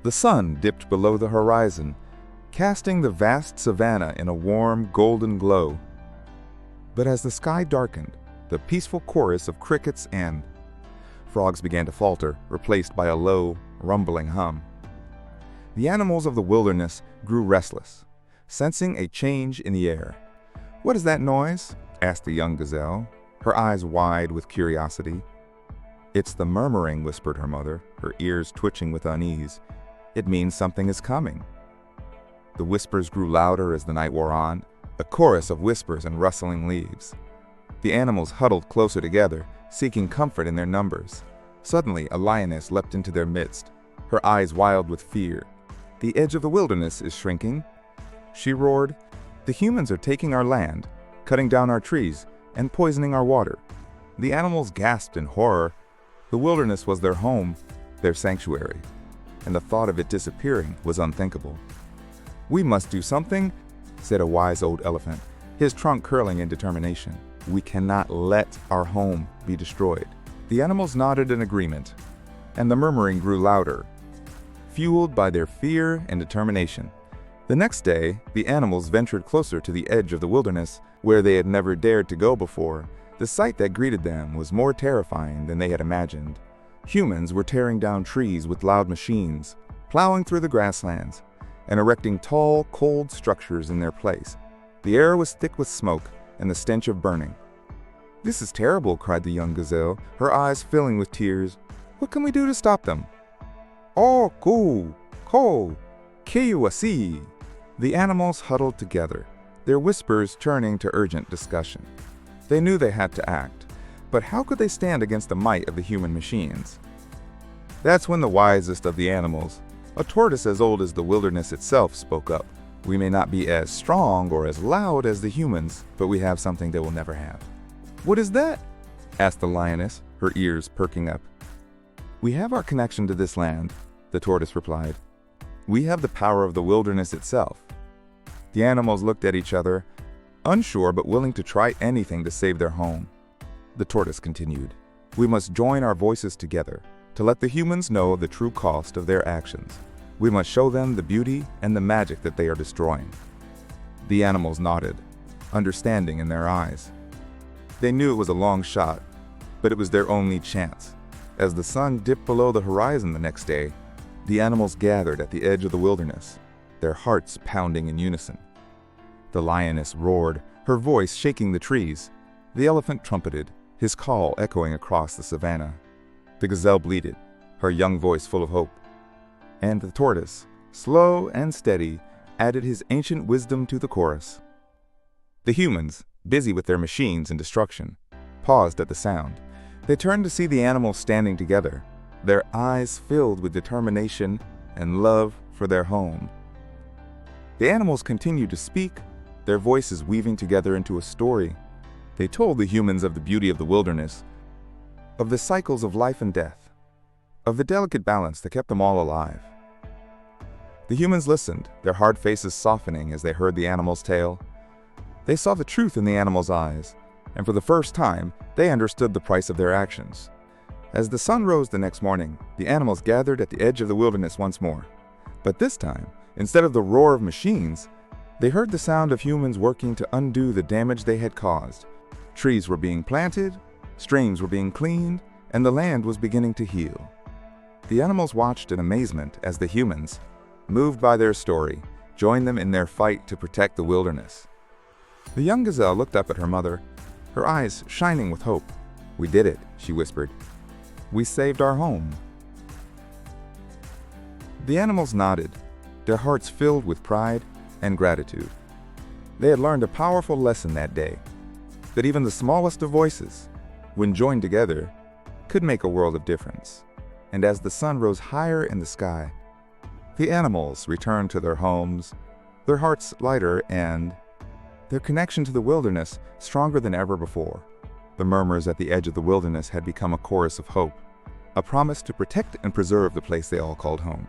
The sun dipped below the horizon, casting the vast savannah in a warm, golden glow. But as the sky darkened, the peaceful chorus of crickets and frogs began to falter, replaced by a low, rumbling hum. The animals of the wilderness grew restless, sensing a change in the air. "What is that noise?" asked the young gazelle, her eyes wide with curiosity. "It's the murmuring," whispered her mother, her ears twitching with unease. "It means something is coming." The whispers grew louder as the night wore on, a chorus of whispers and rustling leaves. The animals huddled closer together, seeking comfort in their numbers. Suddenly, a lioness leapt into their midst, her eyes wild with fear. "The edge of the wilderness is shrinking," she roared. "The humans are taking our land, cutting down our trees, and poisoning our water." The animals gasped in horror. The wilderness was their home, their sanctuary, and the thought of it disappearing was unthinkable. "We must do something," said a wise old elephant, his trunk curling in determination. "We cannot let our home be destroyed." The animals nodded in agreement, and the murmuring grew louder, fueled by their fear and determination. The next day, the animals ventured closer to the edge of the wilderness, where they had never dared to go before. The sight that greeted them was more terrifying than they had imagined. Humans were tearing down trees with loud machines, plowing through the grasslands, and erecting tall, cold structures in their place. The air was thick with smoke and the stench of burning. "This is terrible," cried the young gazelle, her eyes filling with tears. "What can we do to stop them?" "Oh, ko, kiwasi." The animals huddled together, their whispers turning to urgent discussion. They knew they had to act, but how could they stand against the might of the human machines? That's when the wisest of the animals, a tortoise as old as the wilderness itself, spoke up. "We may not be as strong or as loud as the humans, but we have something they will never have." "What is that?" asked the lioness, her ears perking up. "We have our connection to this land," the tortoise replied. "We have the power of the wilderness itself." The animals looked at each other, unsure but willing to try anything to save their home. The tortoise continued, "We must join our voices together to let the humans know the true cost of their actions. We must show them the beauty and the magic that they are destroying." The animals nodded, understanding in their eyes. They knew it was a long shot, but it was their only chance. As the sun dipped below the horizon the next day, the animals gathered at the edge of the wilderness, their hearts pounding in unison. The lioness roared, her voice shaking the trees. The elephant trumpeted, his call echoing across the savannah. The gazelle bleated, her young voice full of hope. And the tortoise, slow and steady, added his ancient wisdom to the chorus. The humans, busy with their machines and destruction, paused at the sound. They turned to see the animals standing together, their eyes filled with determination and love for their home. The animals continued to speak, their voices weaving together into a story. They told the humans of the beauty of the wilderness, of the cycles of life and death, of the delicate balance that kept them all alive. The humans listened, their hard faces softening as they heard the animal's tale. They saw the truth in the animal's eyes, and for the first time, they understood the price of their actions. As the sun rose the next morning, the animals gathered at the edge of the wilderness once more. But this time, instead of the roar of machines, they heard the sound of humans working to undo the damage they had caused. Trees were being planted, streams were being cleaned, and the land was beginning to heal. The animals watched in amazement as the humans, moved by their story, joined them in their fight to protect the wilderness. The young gazelle looked up at her mother, her eyes shining with hope. "We did it," she whispered. "We saved our home." The animals nodded, their hearts filled with pride and gratitude. They had learned a powerful lesson that day, that even the smallest of voices, when joined together, could make a world of difference. And as the sun rose higher in the sky, the animals returned to their homes, their hearts lighter and their connection to the wilderness stronger than ever before. The murmurs at the edge of the wilderness had become a chorus of hope, a promise to protect and preserve the place they all called home.